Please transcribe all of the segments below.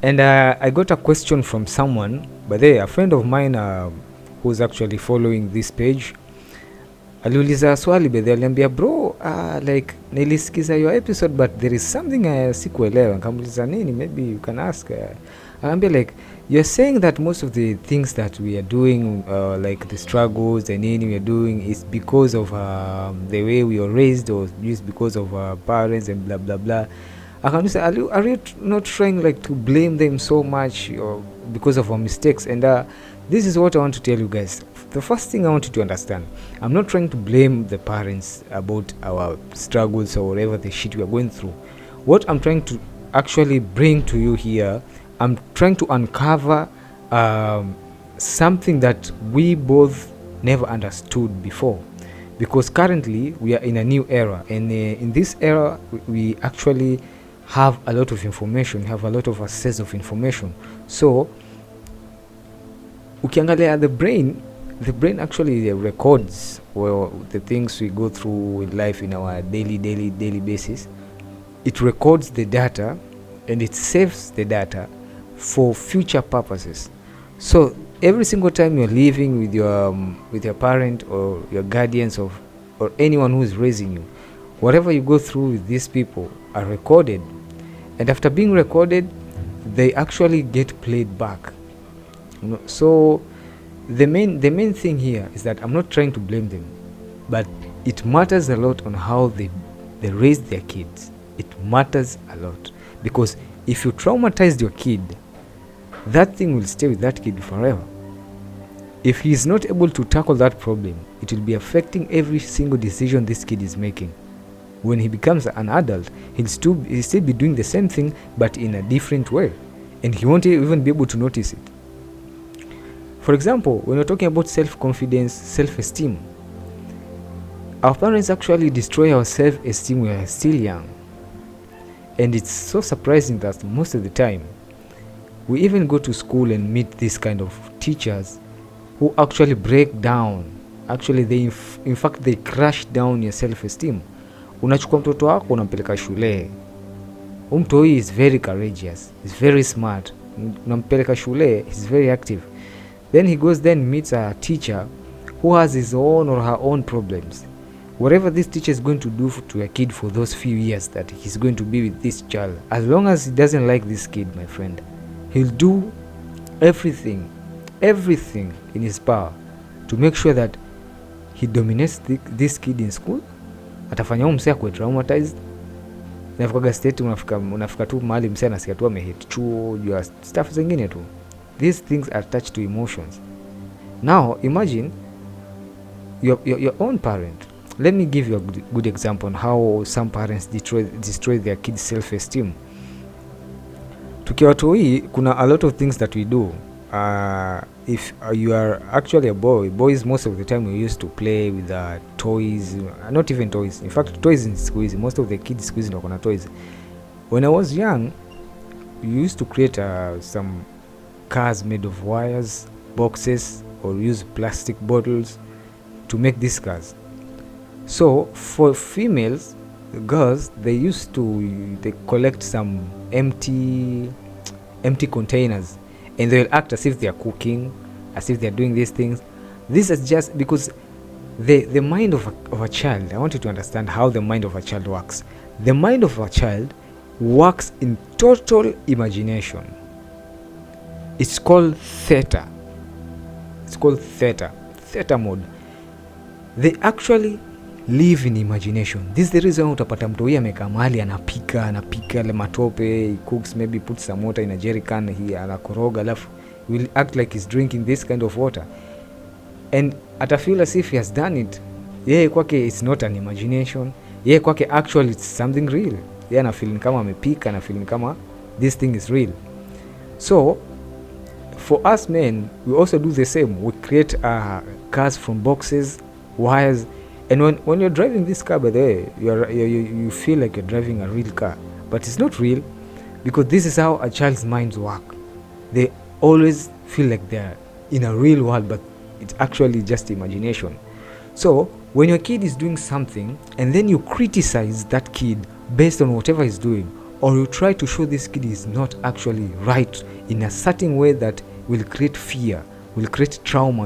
And I got a question from someone, but a friend of mine who's actually following this page. Aliuliza swali bedhe, aliambia bro, like nilisikiza your episode but there is something sikuelewa. Nikamuliza nini, maybe you can ask. Aliambia like, you're saying that most of the things that we are doing, like the struggles and nini we are doing is because of the way we were raised, or just because of our parents and blah blah blah. Akamuliza, are you not trying like to blame them so much or because of our mistakes? And this is what I want to tell you guys. The first thing I want you to understand, I'm not trying to blame the parents about our struggles or whatever the shit we are going through. What I'm trying to actually bring to you here, I'm trying to uncover something that we both never understood before. Because currently we are in a new era, and in this era we actually have a lot of information, have a lot of access of information. So ukiangalia the brain actually records the things we go through in life in our daily basis. It records the data and it saves the data for future purposes. So every single time you're living with your parent or your guardians or anyone who is raising you, whatever you go through with these people are recorded, and after being recorded they actually get played back. So the main thing here is that I'm not trying to blame them, but it matters a lot on how they raise their kids. It matters a lot, because if you traumatized your kid, that thing will stay with that kid forever. If he is not able to tackle that problem, it will be affecting every single decision this kid is making. When he becomes an adult, he'll still be doing the same thing but in a different way, and he won't even be able to notice it. For example, when we're talking about self-confidence, self-esteem, our parents actually destroy our self-esteem when we are still young. And it's so surprising that most of the time, we even go to school and meet this kind of teachers who actually break down. Actually, in fact, they crush down your self-esteem. Unachukua mtoto wako unampeleka shule. Mtoi is very courageous, is very smart. Unampeleka shule, he's very active. Then he goes meets a teacher who has his own or her own problems. Whatever this teacher is going to do to a kid for those few years that he's going to be with this child, as long as he doesn't like this kid, my friend, he'll do everything in his power to make sure that he dominates this kid in school. Atafanya msee akwe traumatized. Nafikaga state unafika tu mahali msee anasikia tu amehit chuo juu stuff zingine tu. These things are attached to emotions. Now imagine your own parent. Let me give you a good example on how some parents destroy their kids' self-esteem. Tukiwa watoi, kuna a lot of things that we do. If you are actually a boys most of the time we used to play with toys, not even toys. In fact, toys in squeeze. Most of the kids squeeze no kona toys. When I was young, we used to create some cars made of wires, boxes, or use plastic bottles to make these cars. So for females, girls, they collect some empty containers, and they'll act as if they are cooking, as if they are doing these things. This is just because the mind of a child, I want you to understand how the mind of a child works. The mind of a child works in total imagination. It's called theta. Theta mode. They actually live in imagination. This is the reason utapata mtoi amekaa mahali anapika le matope, he cooks, maybe put some water in a jerry can, he anakoroga, alafu will act like he's drinking this kind of water, and atafeel as if he has done it. Yeye kwake it's not an imagination, yeye kwake actually it's something real. Yeye anafeel kama amepika, anafeel kama this thing is real. So for us men, we also do the same. We create cars from boxes, wires, and when you're driving this car, by the way, you feel like you're driving a real car, but it's not real, because this is how a child's minds work. They always feel like they're in a real world, but it's actually just imagination. So when your kid is doing something and then you criticize that kid based on whatever he's doing, or you try to show this kid is not actually right in a certain way that will create fear, will create trauma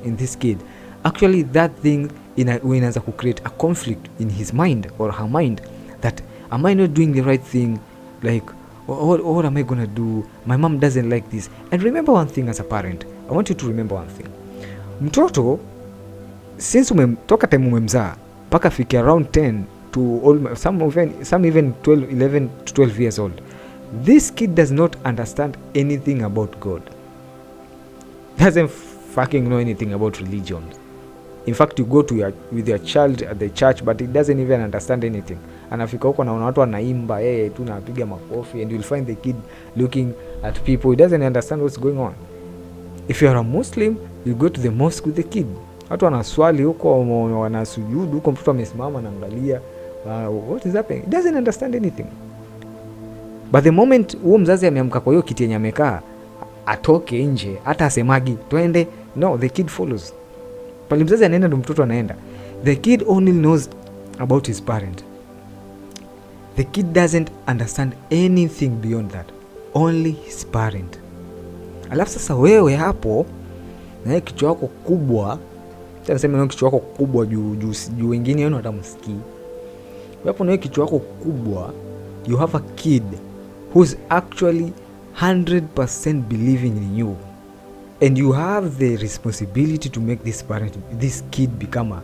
in this kid, actually that thing inaweza ku create a conflict in his mind or her mind, that am I not doing the right thing, like what am I gonna do, my mom doesn't like this. And remember one thing, as a parent I want you to remember one thing, mtoto since umetoka time umemzaa mpaka fiki around 10 to some even 11 to 12 years old, this kid does not understand anything about God, doesn't fucking know anything about religion. In fact, you go to with your child at the church, but he doesn't even understand anything. Anafika huko na watu wanaimba, yeye tu napiga makofi, and you'll find the kid looking at people. He doesn't understand what's going on. If you are a Muslim, you go to the mosque with the kid. Watu wanaswali huko, wanasujudu huko, mtoto amesimama anaangalia, what is happening? He doesn't understand anything. But the moment huo mzazi ameamka kwa hiyo kiti yenye amekaa, atoke nje, hata asemagi twende, no, the kid follows. Pale mzazi anaenda ndo mtoto anaenda. The kid only knows about his parent. The kid doesn't understand anything beyond that, only his parent. Alafu sasa wewe hapo na kichwa chako kubwa, nasema na kichwa chako kubwa juu wengine wao watamsikii. Hapo na kichwa chako kubwa, you have a kid who's actually 100% believing in you, and you have the responsibility to make this kid become a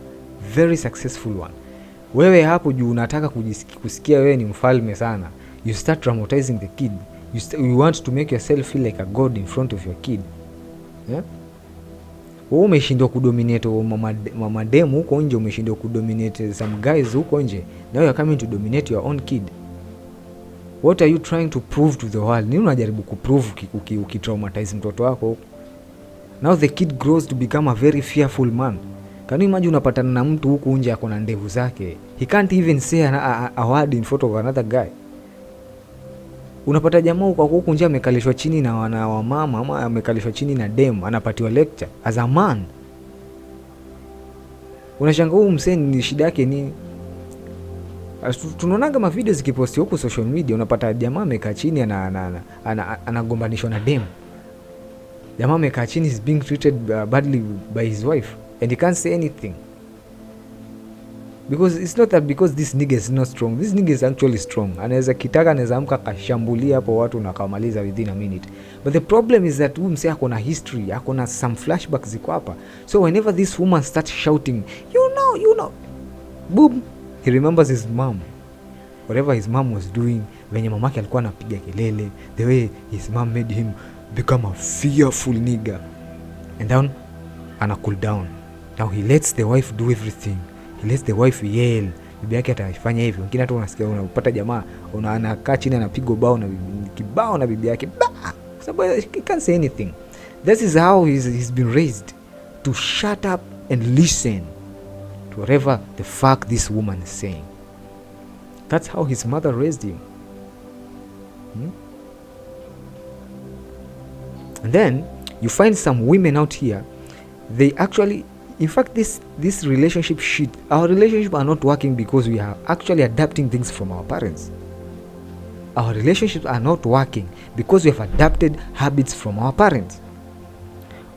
very successful one. Wewe hapo juu unataka kusikia wewe ni mfalme sana, you start traumatizing the kid. You want to make yourself feel like a god in front of your kid. Yeah? Wewe umeshindwa kudominate mama demu huko nje, umeshindwa kudominate some guys huko nje. Now you are coming to dominate your own kid. What are you trying to prove to the world? Nini unajaribu kuprove ukitraumatize mtoto wako? Now the kid grows to become a very fearful man. Can you imagine unapatana na mtu huku nje ako na ndevu zake, he can't even say a word in front of another guy. Unapata jamaa huku nje amekalishwa chini na wana wa mama, ama amekalishwa chini na dem, anapatiwa lecture as a man. Unashangaa huyu msee ni shida yake nini? Tunaonaga ma videos zikiposti huko social media, unapata jamaa amekaa chini anagombanishwa na dem. Jamaa amekaa chini, is being treated badly by his wife, and he can't say anything. Because it's not that because this nigga is not strong. This nigga is actually strong. Anaweza kitaka, anaweza amka kashambulia hapo watu na kamaliza within a minute. But the problem is that huyu msee akona history, akona some flashbacks ziko hapa. So whenever this woman starts shouting, you know, boom, he remembers his mom. Whatever his mom was doing, venye mamake alikuwa anapiga kelele, the way his mom made him become a fearful nigga. And then ana cool down. Now he lets the wife do everything. He lets the wife yell. Bibi yake atafanya hivyo. Wengine hata unasikia unapata jamaa anakaa chini anapiga kibao na bibi yake. Sababu he can't say anything. This is how he's been raised, to shut up and listen to whatever the fuck this woman is saying. That's how his mother raised him. And then you find some women out here, they actually, in fact, this relationship shit, our relationship are not working because we are actually adapting things from our parents. Our relationships are not working because we have adapted habits from our parents.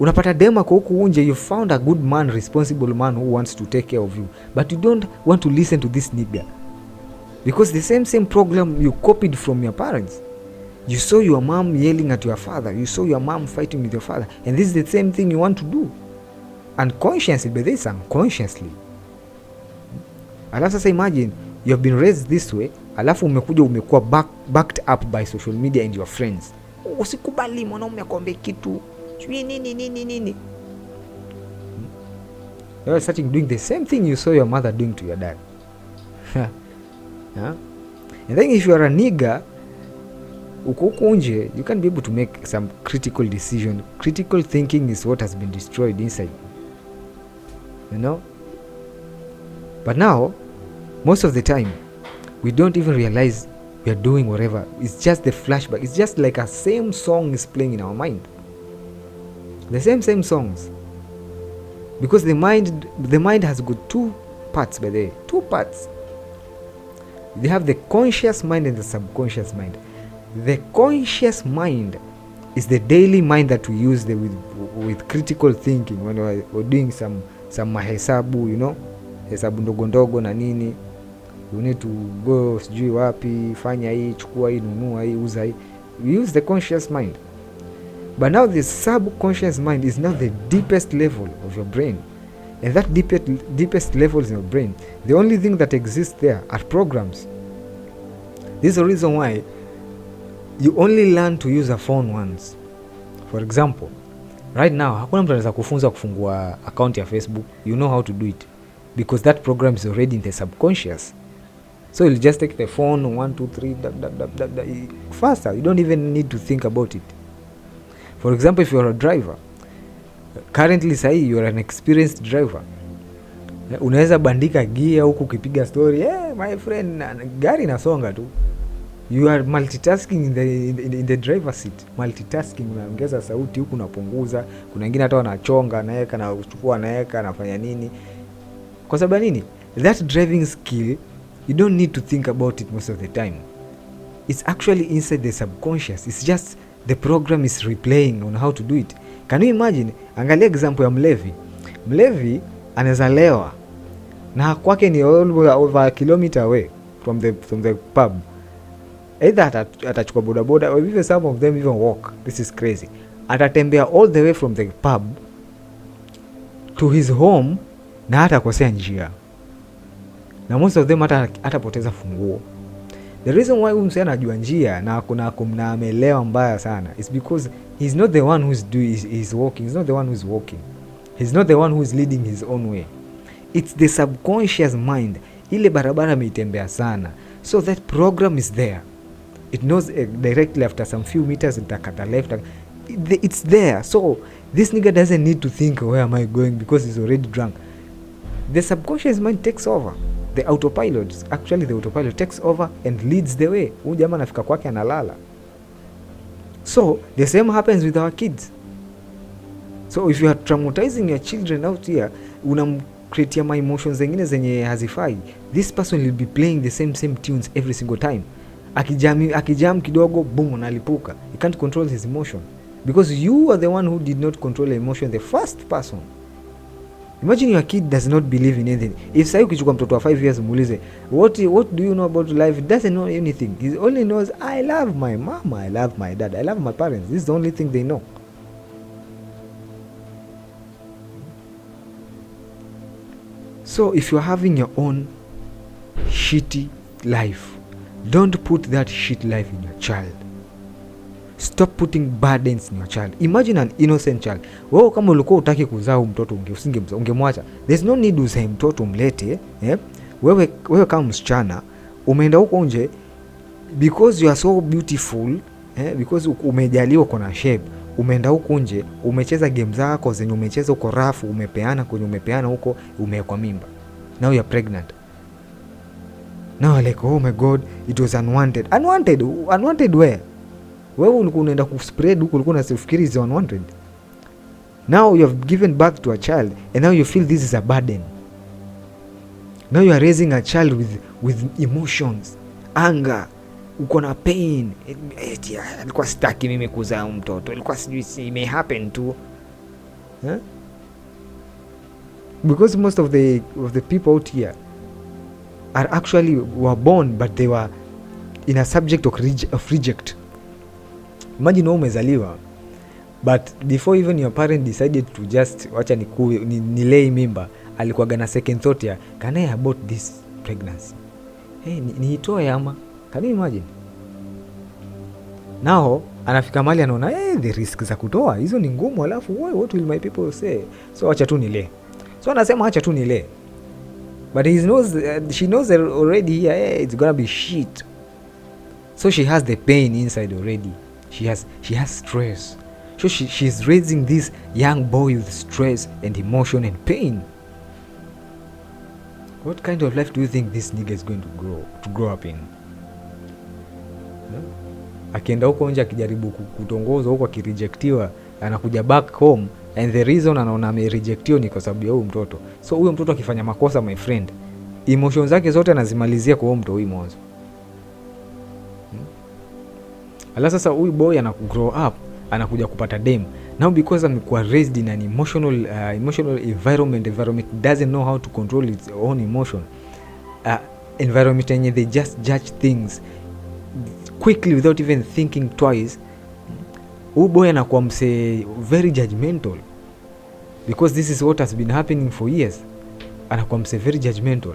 Unapata dema kwa huku unje, you found a good man, responsible man who wants to take care of you, but you don't want to listen to this nigga because the same program you copied from your parents. You saw your mom yelling at your father, you saw your mom fighting with your father, and this is the same thing you want to do unconsciously, but this unconsciously. Alafu sasa imagine you have been raised this way, alafu umekuwa backed up by social media and your friends. Usikubali mwanaume akwambie kitu nini. You are starting doing the same thing you saw your mother doing to your dad. Yeah? And then if you are a nigga uko nje, you can't be able to make some critical decision. Critical thinking is what has been destroyed inside, you know. But now, most of the time, we don't even realize we are doing whatever. It's just the flashback. It's just like a same song is playing in our mind. The same songs. Because the mind has got two parts, by the way. Two parts. They have the conscious mind and the subconscious mind. The conscious mind is the daily mind that we use with critical thinking when we're doing some mahesabu, you know, hesabu ndogo ndogo na nini. You need to go sijui wapi, fanya hii, chukua hii, nunua hii, uza hii. We use the conscious mind. But now the subconscious mind is now the deepest level of your brain. And that deepest levels in your brain, the only thing that exists there are programs. This is the reason why you only learn to use a phone once. For example, right now, hakuna mtu anaweza kufunza kufungua account ya Facebook. You know how to do it because that program is already in the subconscious. So you'll just take the phone 1 2 3 faster. You don't even need to think about it. For example, if you're a driver, currently say you're an experienced driver, unaweza bandika gear huku ukipiga story, my friend, gari nasonga tu. You are multitasking in the driver seat. Multitasking, unaongeza sauti huku unapunguza. Kuna wengine hata wanachonga, anaweka na uchukua, anaweka, anafanya nini. Kwa sababu nini? That driving skill, you don't need to think about it most of the time. It's actually inside the subconscious. It's just the program is replaying on how to do it. Can you imagine? Angalia example ya mlevi. Mlevi anaweza lewa na kwake ni over a kilometer away from the pub. Either atachukua bodaboda or even some of them even walk. This is crazy. Atatembea all the way from the pub to his home na hatakosea njia. Na most of them hatapoteza funguo. The reason why msee anajua njia na kuna amelewa mbaya sana is because he's not the one who's walking. He's not the one who's walking. He's not the one who's leading his own way. It's the subconscious mind. Ile barabara ameitembea sana. So that program is there. It knows directly after some few meters itakata left. It's there. So this nigga doesn't need to think where am I going because he's already drunk. The subconscious mind takes over. The autopilot takes over and leads the way. Huyu jamaa anafika kwake analala. So the same happens with our kids. So if you are traumatizing your children out here, unamcreate my emotions zingine zenye hazifai, this person will be playing the same tunes every single time. Akijam kidogo, boom, analipuka. He can't control his emotion because you are the one who did not control the emotion, the first person. Imagine your kid does not believe in anything. If say ukichukua mtoto wa 5 years muulize, what do you know about life? He doesn't know anything. He only knows, I love my mama, I love my dad, I love my parents. This is the only thing they know. So if you're having your own shitty life, don't put that shit life in your child. Stop putting burdens in your child. Imagine an innocent child. Wewe kama ulikuwa utaki kuzaa mtoto ungemwacha. There's no need uzae mtoto umlete, Wewe kama msichana umeenda huko nje because you are so beautiful, because umejaliwa kuna shape. Umeenda huko nje, umecheza game zako zenye umecheza huko rafu, umepeana huko, umewekwa mimba. Now you are pregnant. Now like, oh my God, it was unwanted. Unwanted where? Wewe ulikuwa unaenda kuspread huko, ulikuwa unafikiri is unwanted. Now you have given birth to a child and now you feel this is a burden. Now you are raising a child with emotions, anger, uko na pain. Alikuwa sitaki mimi kuzaa mtoto, alikuwa sijui it may happen to. Because most of the people out here are actually were born but they were in a subject of reject. Imagine umezaliwa but before even your parent decided to just wacha nilei mimba, alikuwa gana second thought ya, can I abort this pregnancy? Niitoe ama? Can you imagine? Now anafika mali anaona the risk za kutoa hizo ni ngumu, alafu what will my people say? So acha tu nilee. So anasema acha tu nilee. But she knows already here, it's gonna be shit. So she has the pain inside already. She has stress. So she's raising this young boy with stress and emotion and pain. What kind of life do you think this nigga is going to grow up in? Akienda huko nje akijaribu kutongozwa huko akirejectiwa, anakuja back home and the reason anaona amerejectiwa ni kwa sababu ya huyo mtoto. So huyo mtoto akifanya makosa, my friend, emotions zake zote anazimalizia kwa mtoi mwanzo. Ala sasa huyu boy anagrow up, anakuja kupata dem. Now because amekuwa raised in an emotional environment doesn't know how to control its own emotion. Environment yenye they just judge things quickly without even thinking twice. Huyu boy anakuwa very judgmental because this is what has been happening for years. Anakuwa very judgmental.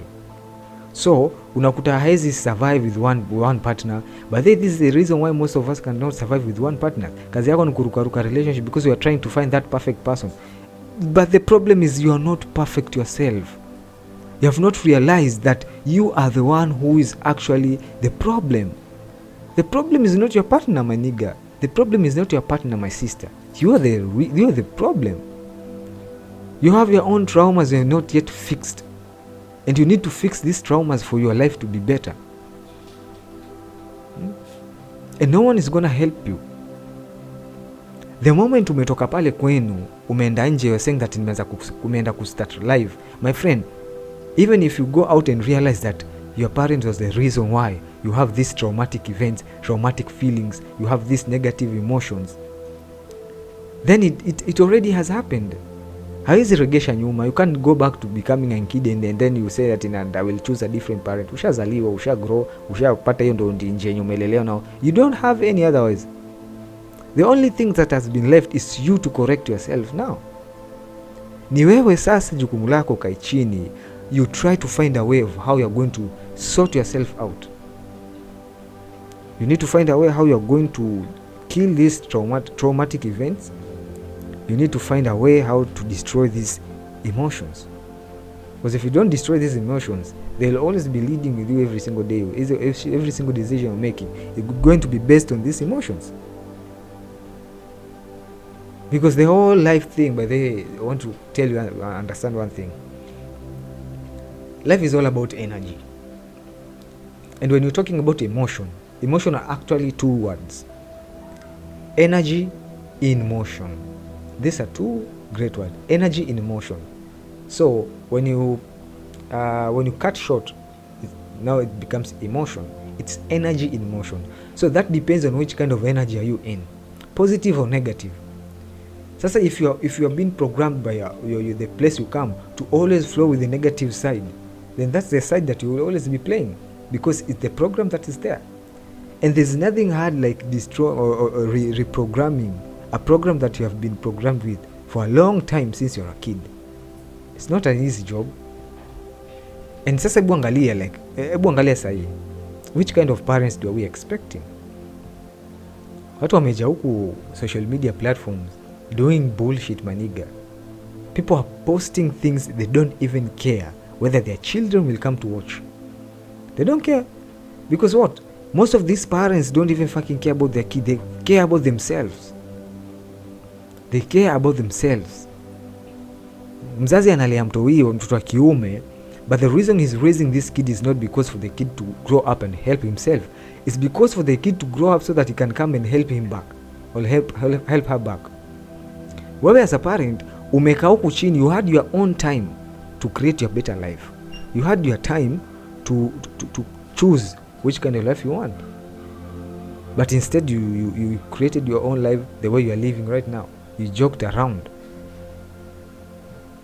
So unakuta haizi survive with one partner, but this is the reason why most of us cannot survive with one partner. Kazi yako ni kurukaruka relationship because you are trying to find that perfect person, but the problem is you are not perfect yourself. You have not realized that you are the one who is actually the problem. The problem is not your partner, my nigga. The problem is not your partner, my sister. You are the problem. You have your own traumas and not yet fixed. And you need to fix these traumas for your life to be better. And no one is gonna help you. The moment umetoka pale kwenu, umeenda nje, you're saying that umeenda kustart life. My friend, even if you go out and realize that your parent was the reason why you have these traumatic events, traumatic feelings, you have these negative emotions, then it already has happened. Haizi regesha nyuma. You can't go back to becoming a kid and then you say that I will choose a different parent. Ushazaliwa, ushagrow, ushapata hiyo ndo nje yenye umelelewa now. You don't have any otherwise. The only thing that has been left is you to correct yourself now. Ni wewe sasa jukumu lako kai chini. You try to find a way of how you're going to sort yourself out. You need to find a way how you're going to kill these traumatic events. You need to find a way how to destroy these emotions. Because if you don't destroy these emotions, they'll always be leading with you every single day. Every single decision you're making is going to be based on these emotions. Because the whole life thing, by the way, I want to tell you, understand one thing. Life is all about energy. And when you're talking about emotion are actually two words. Energy in motion. These are two great words. Energy in motion. So when you cut short, now it becomes emotion. It's energy in motion. So that depends on which kind of energy are you in, positive or negative. Sasa if you are being programmed by the place you come to always flow with the negative side, then that's the side that you will always be playing, because it's the program that is there. And there's nothing hard like destroy or reprogramming a program that you have been programmed with for a long time since you're a kid. It's not an easy job. And sasa ebu angalia sahi, which kind of parents do we expecting? Watu wameja huku social media platforms doing bullshit, maniga. People are posting things they don't even care whether their children will come to watch. They don't care. Because what? Most of these parents don't even fucking care about their kid. They care about themselves. They care about themselves. Mzazi analea mtoto wa kiume, but the reason he's raising this kid is not because for the kid to grow up and help himself. It's because for the kid to grow up so that he can come and help him back or help her back. Wewe as a parent, umeka huku chini, you had your own time to create your better life. You had your time to choose which kind of life you want. But instead you created your own life the way you are living right now. You joked around.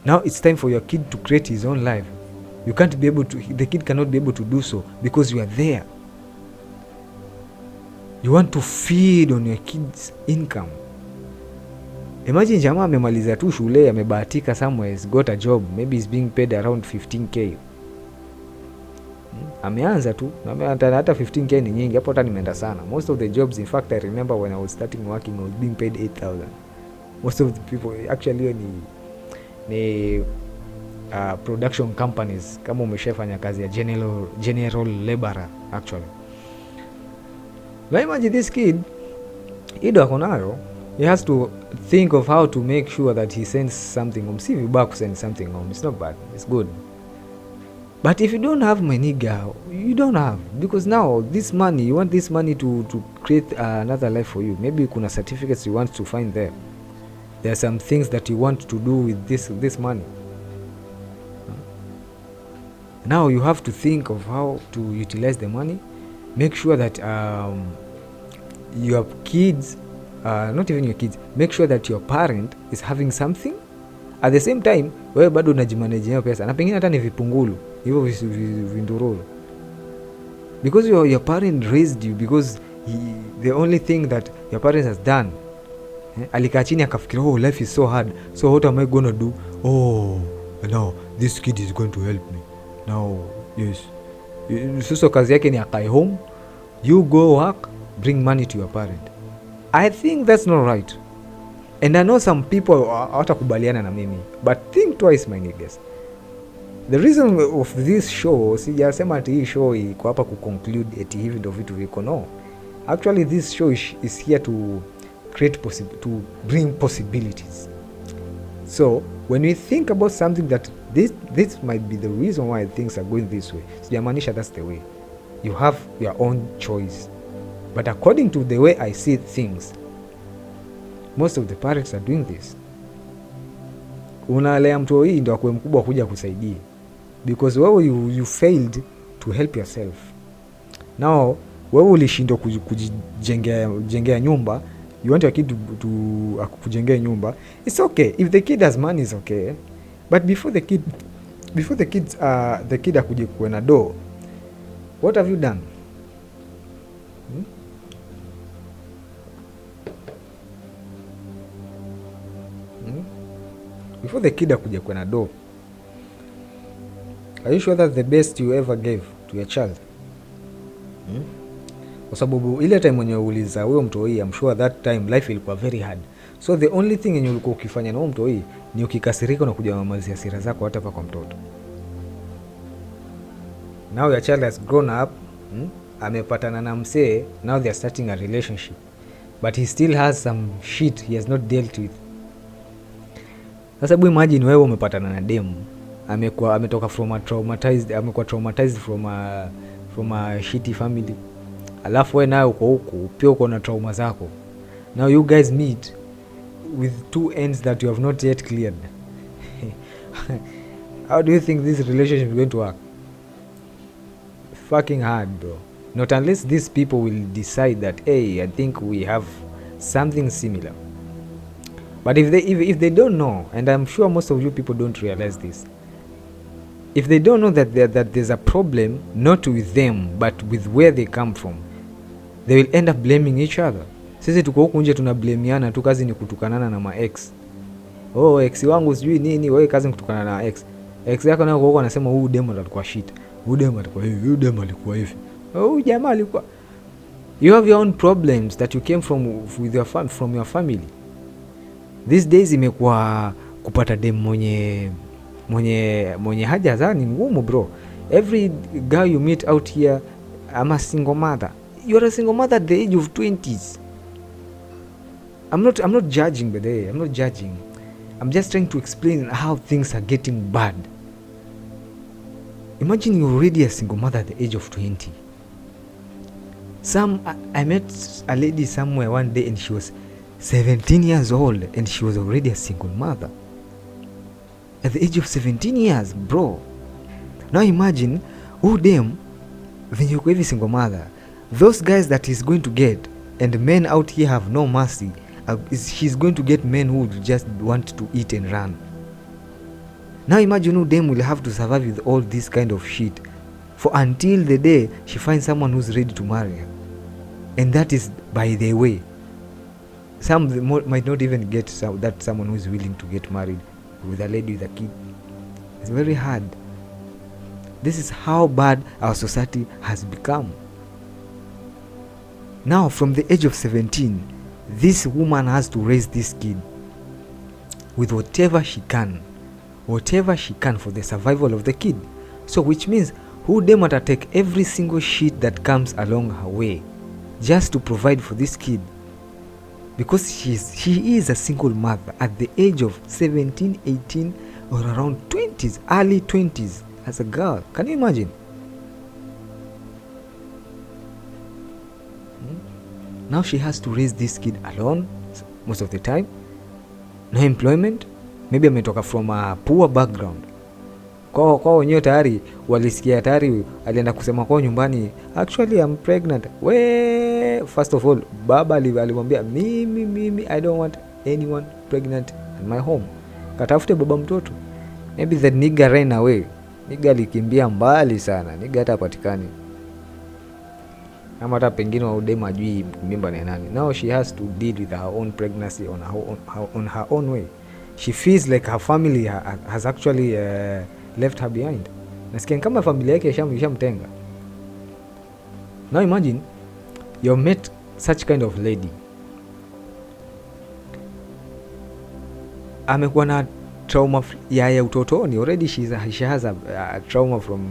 Now it's time for your kid to create his own life. You can't be able to, the kid cannot be able to do so because you are there. You want to feed on your kid's income. Imagine jamaa amemaliza tu shule, amebahatika somewhere, he's got a job, maybe he's being paid around 15k. Ameanza tu, hata 15k ni nyingi, hapo hata nimeenda sana. Most of the jobs, in fact I remember when I was starting working, I was being paid 8,000. Most of the people actually ni production companies, kama umeshafanya kazi ya general laborer actually. Now imagine this kid, ido ako nayo, he has to think of how to make sure that he sends something home. See, if you back send something home, it's not bad, it's good. But if you don't have money, girl, you don't have, because now this money, you want this money to create another life for you. Maybe kuna certificates you want to find there. There are some things that you want to do with this money. Now you have to think of how to utilize the money. Make sure that your kids, not even your kids, make sure that your parent is having something. At the same time, wewe bado unajimanage hiyo pesa, na pengine hata ni vipungulu hivyo vindururu, because your parent raised you, because the only thing that your parents has done, alikaa chini akafikiria, oh, life is so hard, so what am I gonna do? Oh, now this kid is going to help me now. Yes, so kazi yake ni akae home, you go work, bring money to your parent. I think that's not right, and I know some people hawatakubaliana na mimi, but think twice, my niggas. The reason of this show, sijasema ati hii show iko hapa kuconclude eti hivi ndio vitu viko, no. Actually this show is here to create to bring possibilities. So when we think about something that this might be the reason why things are going this way, sijamaanisha that's the way. You have your own choice, but according to the way I see things, most of the parents are doing this. Unalea mtu hii ndio akwe mkubwa kuja kusaidia, because wewe you failed to help yourself. Now wewe ulishindwa kujengea nyumba, you want your kid to kujengea nyumba. It's okay if the kid has money, is okay, but before the kid akuje kuwe na do, what have you done? Before the kid akuje kuwe na do, are you sure that's the best you ever gave to your child? Kwa sababu ile time mwenye uliza huyo mtoi, I'm sure that time life ilikuwa very hard, so the only thing yenye ulikuwa ukifanya na huyo mtoi ni ukikasirika na kuja mamazia hasira zako hata kwa mtoto. Now your child has grown up, amepatana na msee, now they are starting a relationship, but he still has some shit he has not dealt with. Sasa hebu imagine wewe umepatana na demu, ametoka from a traumatized from a shitty family, alafu wewe nayo uko huku pia uko na trauma zako. Now you guys meet with two ends that you have not yet cleared. How do you think this relationship is going to work? Fucking hard, bro. Not unless these people will decide that, hey, I think we have something similar. But if they don't know, and I'm sure most of you people don't realize this, if they don't know that there's a problem not with them but with where they come from, they will end up blaming each other. Sisi tuko huku nje tunablamiana tu, kazi ni kutukanana na ma ex. Oh, ex wangu sijui nini, wewe kazi ni kutukana na ex. Ex yako nayo huko anasema huyu demo alikuwa shit, huyu demo alikuwa hivi, huyu demo alikuwa hivi, huyu jamaa alikuwa. You have your own problems that you came from with from your family. These days imekuwa kupata dem mwenye haja za ni ngumu, bro. Every girl you meet out here, I'm a single mother. You're a single mother at the age of 20s. I'm not judging, by the way. I'm not judging. I'm just trying to explain how things are getting bad. Imagine you're already a single mother at the age of 20. I met a lady somewhere one day and she was 17 years old and she was already a single mother. At the age of 17 years, bro. Now imagine, who them, when you go single mother, those guys that he's going to get, and men out here have no mercy, she's going to get men who just want to eat and run. Now imagine who them will have to survive with all this kind of shit for until the day she finds someone who's ready to marry her. And that is, by the way, some might not even get that someone who is willing to get married with a lady with a kid. It's very hard. This is how bad our society has become. Now from the age of 17, this woman has to raise this kid with whatever she can for the survival of the kid. So which means who dem must take every single shit that comes along her way just to provide for this kid, because she is a single mother at the age of 17, 18 or around 20s, early 20s as a girl. Can you imagine? Now she has to raise this kid alone most of the time. No employment. Maybe ametoka from a poor background. Kwao wenyewe tayari walisikia, tayari alienda kusema kwao nyumbani, actually I'm pregnant. First of all, baba alimwambia mimi I don't want anyone pregnant in my home. Katafute baba mtoto. Maybe the nigga ran away. Nigga alikimbia mbali sana. Nigga hata hapatikani. Ama hata pengine wa udema ajui mimba ni nani. Now she has to deal with her own pregnancy on her own way. She feels like her family has actually left her behind. Nasikia kama familia yake ishamtenga. Now imagine you met such kind of lady. Amekuwa na trauma ya utotoni. Already she has a trauma from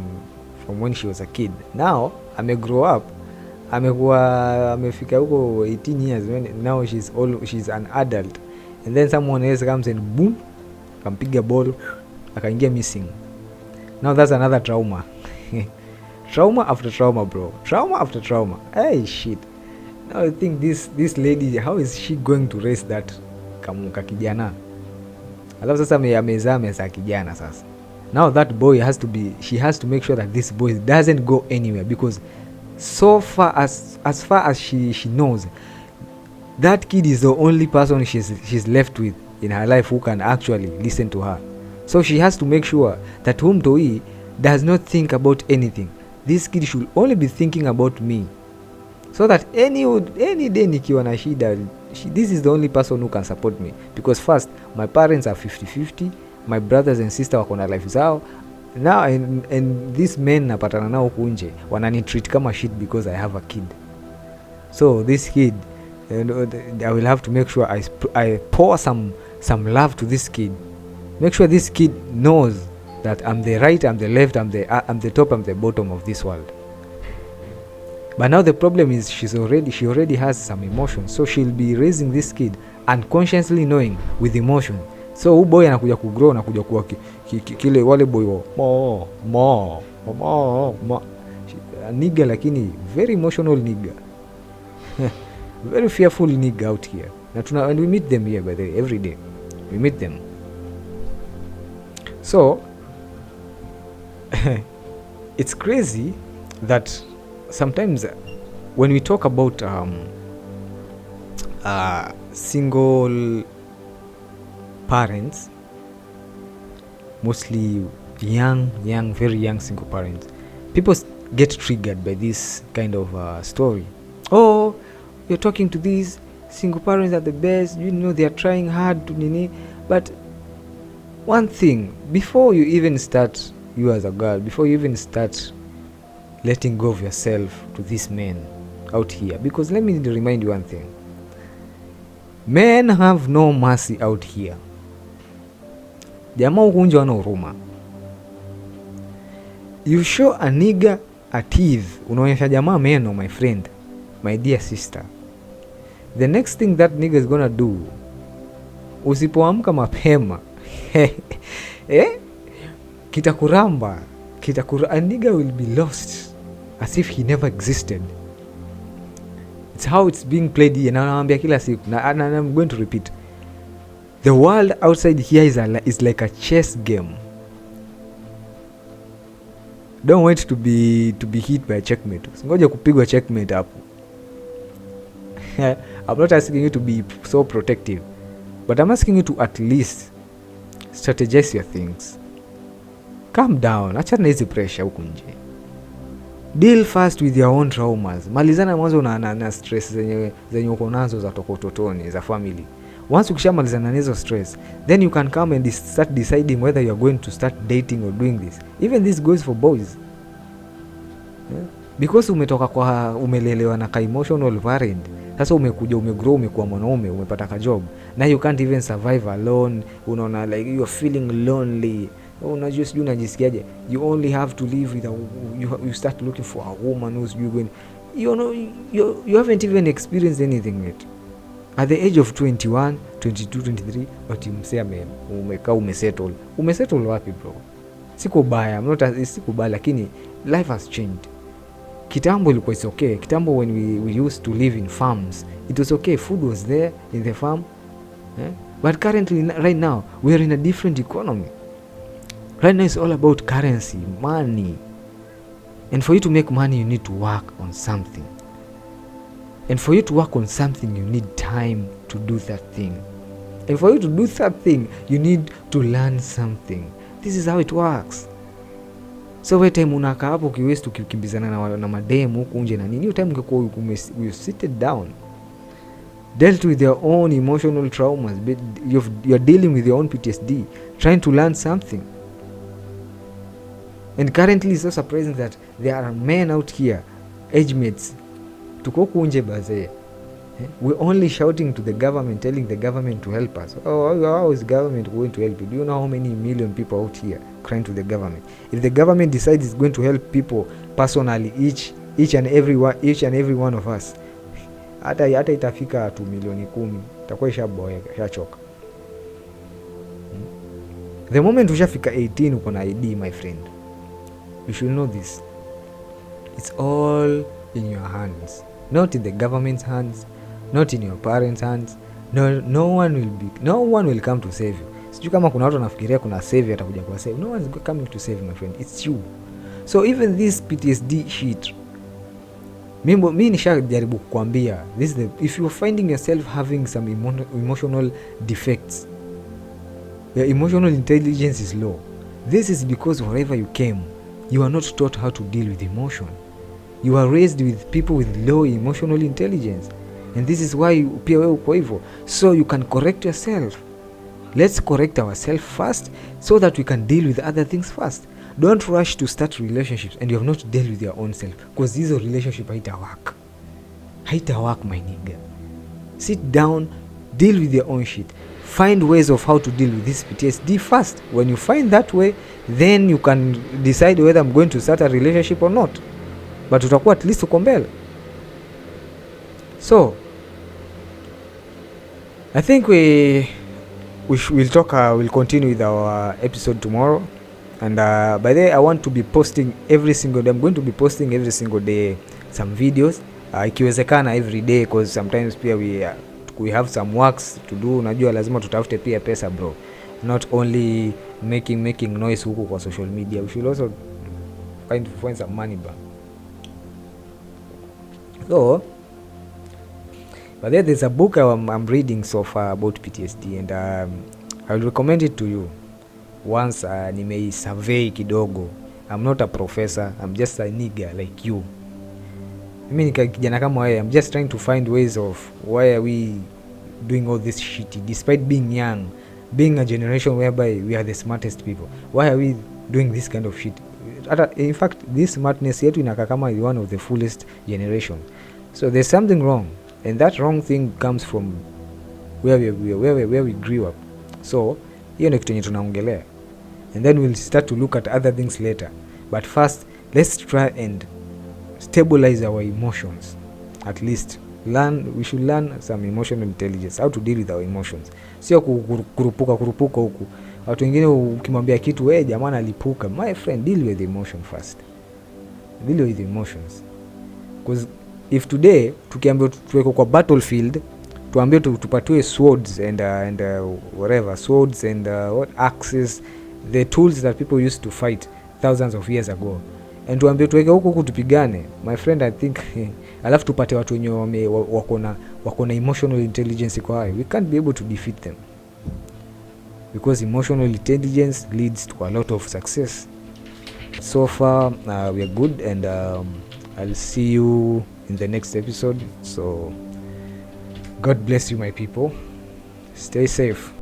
when she was a kid. Now grow up, amefika huko 18 years, now she's an adult, and then someone else comes and boom, kampiga ball, akaingia missing. Now that's another trauma. Trauma after trauma, bro. Trauma after trauma. Hey, shit. Now I think this lady, how is she going to raise that kijana? Alafu sasa amezaa kijana sasa. Now that boy she has to make sure that this boy doesn't go anywhere, because so far as far as she knows, that kid is the only person she's left with in her life who can actually listen to her. So she has to make sure that Toi does not think about anything. This kid should only be thinking about me, so that any day nikiwa na shida, this is the only person who can support me, because first my parents are 50-50, my brothers and sisters wako na life zao now, and this men napatana nao huku nje wanani treat kama shit because I have a kid. So this kid, I will have to make sure I pour some love to this kid, make sure this kid knows that I'm the right, I'm the left, I'm the top, I'm the bottom of this world. But now the problem is she already has some emotion, so she'll be raising this kid unconsciously knowing with emotion. So huyu boy anakuja kugrow na kuja kuwa kile wale boy nigga, lakini very emotional nigga. Very fearful nigga out here. And we meet them here, by the way, every day. We meet them. So it's crazy that sometimes when we talk about single parents, mostly young, very young single parents, people get triggered by this kind of story. Oh, you're talking to these single parents are the best, you know, they are trying hard to nini. But one thing, before you even start, you as a girl, before you even start letting go of yourself to these men out here, because let me remind you one thing, men have no mercy out here. Jamaa huku nje wana huruma. You show a nigga a teeth, unaonyesha jamaa meno, my friend, my dear sister, the next thing that nigga is gonna do, usipoamka mapema kitakuramba, a nigga will be lost as if he never existed. It's how it's being played here. Na naambia kila siku, and I'm going to repeat, the world outside here is like a chess game. Don't wait to be hit by a checkmate. Ngoja kupigwa checkmate hapo. I'm not asking you to be so protective, but I'm asking you to at least strategize your things. Calm down, achana hizi pressure huku nje. Deal first with your own traumas. Malizana mwanzo na stress zenye uko nazo za tokototoni za family. Once ukishamalizana nazo stress, then you can come and start deciding whether you are going to start dating or doing this. Even this goes for boys. Yeah? Because umelelewa na ka emotional variant. Sasa umekuja umegrow, umekuwa mwanaume, umepata ka job. Now you can't even survive alone. Unaona like you are feeling lonely. Unajua sijui unajisikiaje. You only have to live with you start looking for a woman who's going, you know, you haven't even experienced anything yet. At the age of 21, 22, 23, ati msea umekaa umesettle wapi bro? Siko baya, siko baya, lakini life has changed. Kitambo ilikuwa it's okay. Kitambo when we used to live in farms, it was okay, food was there in the farm. But currently right now we are in a different economy. Right now it's all about currency, money. And for you to make money, you need to work on something. And for you to work on something, you need time to do that thing. And for you to do that thing, you need to learn something. This is how it works. So we time unaka hapo ukiwezi tukikimbizana na mademu huku nje na nini, time ungekuwa you sit down, dealt with your own emotional traumas, you're dealing with your own PTSD, trying to learn something. And currently it's so surprising that there are men out here, age mates, tuko huku nje bazee. We're only shouting to the government, telling the government to help us. Oh, how is government going to help you? Do you know how many million people out here crying to the government? If the government decides it's going to help people personally, each and every one of us, hata itafika 2 milioni 10, itakuwa ishaboeka, ishachoka. The moment ushafika 18 uko na ID, my friend, you should know this. It's all in your hands, not in the government's hands, not in your parents' hands. No one will come to save you. Sijui kama kuna watu wanafikiria kuna save atakuja kwa save. No one is coming to save, my friend. It's you. So even this PTSD shit, mimi nishajaribu kukwambia, if you are finding yourself having some emotional defects, your emotional intelligence is low, this is because wherever you came, you are not taught how to deal with emotion. You are raised with people with low emotional intelligence, and this is why pia wewe uko hivyo. So you can correct yourself. Let's correct ourselves first so that we can deal with other things first. Don't rush to start relationships and you have not dealt with your own self, because this relationship haita work, my nigga. Sit down, deal with your own shit. Find ways of how to deal with this PTSD first. When you find that way, then you can decide whether I'm going to start a relationship or not. But utakuwa at least uko mbele. So I think we'll continue with our episode tomorrow. And by the way, I want to be posting every single day. I'm going to be posting every single day some videos. Ikiwezekana every day, because sometimes pia we have some works to do. Unajua lazima tutafute pia pesa, bro. Not only making noise huko kwa social media. We should also find some money, bro. So, but there's a book I'm reading so far about PTSD, and I will recommend it to you once nimei survey kidogo. I'm not a professor, I'm just a nigga like you. Mimi ni kijana kama wewe. I'm just trying to find ways of why are we doing all this shit despite being young, being a generation whereby we are the smartest people. Why are we doing this kind of shit? In fact, this smartness yetu inakaa kama one of the fullest generation. So there's something wrong, and that wrong thing comes from where we grew up. So hiyo ndio kitu yenye tunaongelea, and then we'll start to look at other things later. But first, let's try and stabilize our emotions. At least we should learn some emotional intelligence, how to deal with our emotions. Sio kurupuka huku. Watu wengine ukimwambia kitu jamaa alipuka. My friend, deal with the emotion first. Deal with the emotions. Because if today tukiambia tuweko kwa battlefield, tuambie tupatiwe swords and whatever, swords and what axes, the tools that people used to fight thousands of years ago, and tuambie tuweke huko tupigane, my friend, I think alafu tupate watu wenye wako na emotional intelligence kwa high, we can't be able to defeat them, because emotional intelligence leads to a lot of success. So far we are good, and I'll see you in the next episode. So God bless you, my people. Stay safe.